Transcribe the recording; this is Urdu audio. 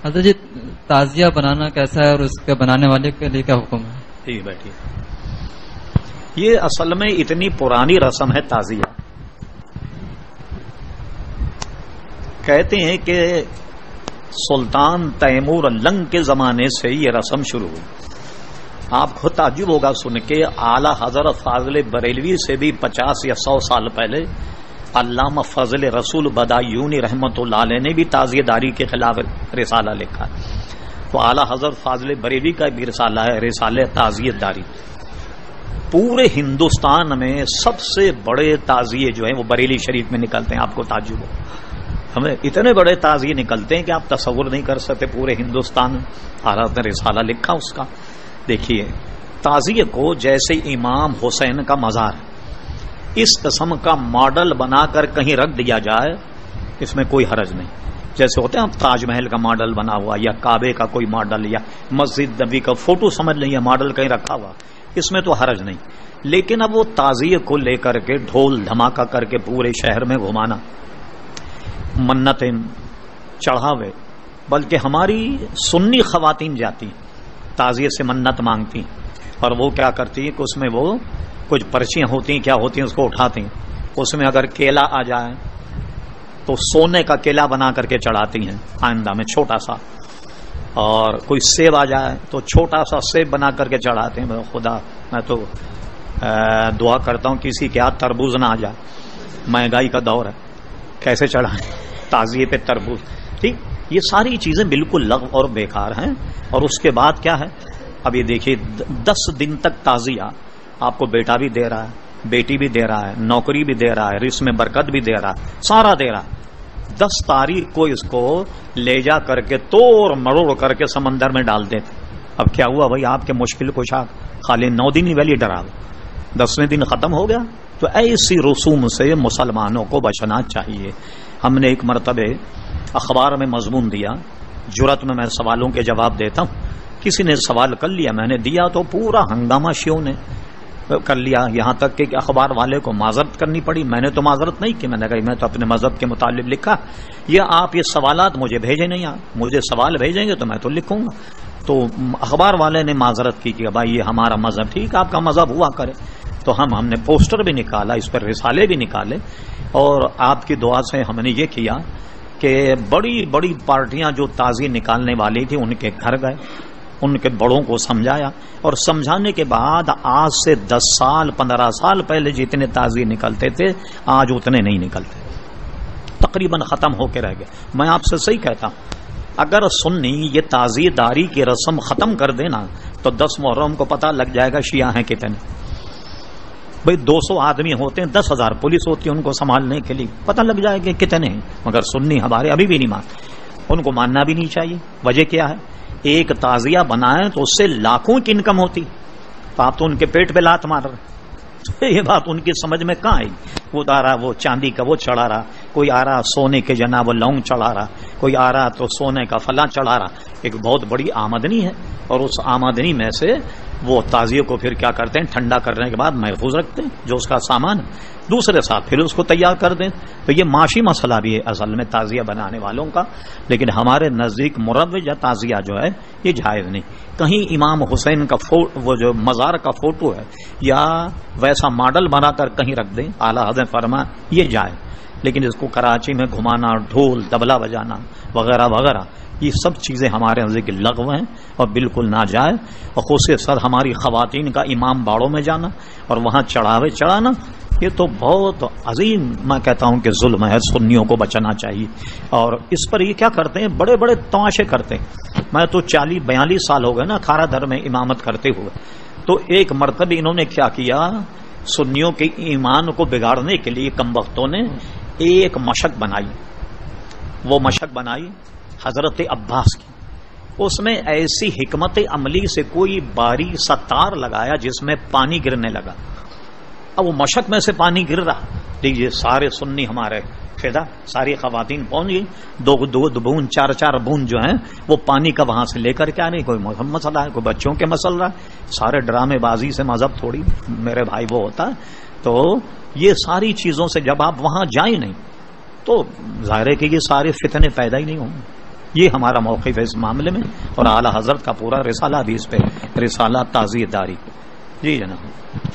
حضرت جی تعزیہ بنانا کیسا ہے اور اس کے بنانے والے کے لیے کیا حکم ہے؟ ٹھیک بیٹھیے. یہ اصل میں اتنی پرانی رسم ہے تعزیہ. کہتے ہیں کہ سلطان تیمور لنگ کے زمانے سے یہ رسم شروع ہوئی. آپ کو تعجب ہوگا سن کے، اعلی حضرت فاضل بریلوی سے بھی 50 یا 100 سال پہلے علامہ فضل رسول بدایونی رحمت اللہ علیہ نے بھی تعزیہ داری کے خلاف رسالہ لکھا. تو اعلی حضرت فاضل بریلوی کا بھی رسالہ ہے، رسالہ تعزیہ داری. پورے ہندوستان میں سب سے بڑے تعزیے جو ہیں وہ بریلی شریف میں نکلتے ہیں. آپ کو تعجب ہو، ہمیں اتنے بڑے تعزیے نکلتے ہیں کہ آپ تصور نہیں کر سکتے. پورے ہندوستان میں حضرت نے رسالہ لکھا اس کا. دیکھیے، تعزیے کو جیسے امام حسین کا مزار اس قسم کا ماڈل بنا کر کہیں رکھ دیا جائے، اس میں کوئی حرج نہیں. جیسے ہوتے ہیں تاج محل کا ماڈل بنا ہوا یا کعبے کا کوئی ماڈل یا مسجد نبی کا فوٹو سمجھ لیں یا ماڈل کہیں رکھا ہوا، اس میں تو حرج نہیں. لیکن اب وہ تعزیے کو لے کر کے ڈھول دھماکہ کر کے پورے شہر میں گھمانا، منتیں چڑھاوے، بلکہ ہماری سنی خواتین جاتی تعزیے سے منت مانگتی اور وہ کیا کرتی ہیں کہ اس میں وہ کچھ پرچیاں ہوتی ہیں، کیا ہوتی ہیں، اس کو اٹھاتی ہیں. اس میں اگر کیلا آ جائے تو سونے کا کیلا بنا کر کے چڑھاتی ہیں آئندہ میں چھوٹا سا، اور کوئی سیب آ جائے تو چھوٹا سا سیب بنا کر کے چڑھاتے ہیں. خدا میں تو دعا کرتا ہوں کسی کے ہاتھ تربوز نہ آ جائے. مہنگائی کا دور ہے، کیسے چڑھائیں تعزیے پہ تربوز. ٹھیک، یہ ساری چیزیں بالکل لغو اور بیکار ہیں. اور اس کے بعد کیا ہے، اب یہ دیکھیے 10 دن تک تعزیہ آپ کو بیٹا بھی دے رہا ہے، بیٹی بھی دے رہا ہے، نوکری بھی دے رہا ہے، رزق میں برکت بھی دے رہا ہے، سارا دے رہا ہے. 10 تاریخ کو اس کو لے جا کر کے توڑ مروڑ کر کے سمندر میں ڈال دیتے. اب کیا ہوا بھائی، آپ کے مشکل کشا خالی 9 دن ہی ویلی ڈرا، 10ویں دن ختم ہو گیا. تو ایسی رسوم سے مسلمانوں کو بچنا چاہیے. ہم نے ایک مرتبہ اخبار میں مضمون دیا، جرأت میں سوالوں کے جواب دیتا ہوں. کسی نے سوال کر لیا، میں نے دیا تو پورا ہنگامہ شیعوں نے کر لیا، یہاں تک کہ اخبار والے کو معذرت کرنی پڑی. میں نے تو معذرت نہیں کی، میں نے کہا میں تو اپنے مذہب کے متعلق لکھا، یا آپ یہ سوالات مجھے بھیجیں نہیں، مجھے سوال بھیجیں گے تو میں تو لکھوں گا. تو اخبار والے نے معذرت کی کہ بھائی یہ ہمارا مذہب، ٹھیک آپ کا مذہب ہوا کرے. تو ہم نے پوسٹر بھی نکالا، اس پر رسالے بھی نکالے، اور آپ کی دعا سے ہم نے یہ کیا کہ بڑی بڑی پارٹیاں جو تعزیے نکالنے والی تھی ان کے گھر گئے، ان کے بڑوں کو سمجھایا، اور سمجھانے کے بعد آج سے 10 سال 15 سال پہلے جتنے تعزیے نکلتے تھے آج اتنے نہیں نکلتے، تقریباً ختم ہو کے رہ گئے. میں آپ سے صحیح کہتا ہوں، اگر سنی یہ تعزیہ داری کی رسم ختم کر دینا تو 10 محرم کو پتہ لگ جائے گا شیعہ ہیں کتنے. بھئی 200 آدمی ہوتے ہیں، 10,000 پولیس ہوتی ہے ان کو سنبھالنے کے لیے، پتہ لگ جائے گا کتنے ہیں. مگر سنی ہمارے ابھی بھی نہیں مانتے، ان کو ماننا بھی نہیں چاہیے. وجہ کیا ہے، ایک تعزیہ بنائیں تو اس سے لاکھوں کی انکم ہوتی، تو آپ تو ان کے پیٹ پہ لات مار رہے. یہ بات ان کی سمجھ میں کہاں آئی. وہ آ رہا وہ چاندی کا وہ چڑھا رہا، کوئی آ رہا سونے کے جناب وہ لونگ چڑھا رہا، کوئی آ رہا تو سونے کا فلاں چڑھا رہا. ایک بہت بڑی آمدنی ہے، اور اس آمدنی میں سے وہ تعزیے کو پھر کیا کرتے ہیں، ٹھنڈا کرنے کے بعد محفوظ رکھتے ہیں جو اس کا سامان ہے، دوسرے ساتھ پھر اس کو تیار کر دیں. تو یہ معاشی مسئلہ بھی ہے اصل میں تعزیہ بنانے والوں کا. لیکن ہمارے نزدیک مروج یا تعزیہ جو ہے یہ جائز نہیں. کہیں امام حسین کا وہ جو مزار کا فوٹو ہے یا ویسا ماڈل بنا کر کہیں رکھ دیں، اعلیٰ حضرت فرما یہ جائز. لیکن اس کو کراچی میں گھمانا، ڈھول طبلہ بجانا وغیرہ وغیرہ، یہ سب چیزیں ہمارے نزدیک لغو ہیں اور بالکل ناجائز. اور خصوصاً ہماری خواتین کا امام باڑوں میں جانا اور وہاں چڑھاوے چڑھانا، یہ تو بہت عظیم میں کہتا ہوں کہ ظلم ہے. سنیوں کو بچنا چاہیے. اور اس پر یہ کیا کرتے ہیں، بڑے بڑے تماشے کرتے ہیں. میں تو 40-42 سال ہو گئے نا کھارا دھر میں امامت کرتے ہوئے. تو ایک مرتبہ انہوں نے کیا کیا، سنیوں کے ایمان کو بگاڑنے کے لیے کم وقتوں نے ایک مشق بنائی. وہ مشق بنائی حضرت عباس کی. اس میں ایسی حکمت عملی سے کوئی باریک سا تار لگایا جس میں پانی گرنے لگا. اب وہ مشق میں سے پانی گر رہا. دیکھیے سارے سنی ہمارے فدا، ساری خواتین پہنچ گئی، 2 بوند 4 بوند جو ہیں وہ پانی کا وہاں سے لے کر کے آ رہی. کوئی مسئلہ ہے، کوئی بچوں کے مسئلہ ہے. سارے ڈرامے بازی سے مذہب تھوڑی میرے بھائی وہ ہوتا ہے. تو یہ ساری چیزوں سے جب آپ وہاں جائیں نہیں تو ظاہر ہے کہ یہ سارے فتنے پیدا ہی نہیں ہوں گے. یہ ہمارا موقف ہے اس معاملے میں، اور اعلی حضرت کا پورا رسالہ بھی اس پہ، رسالہ تعزیت داری. جی جناب.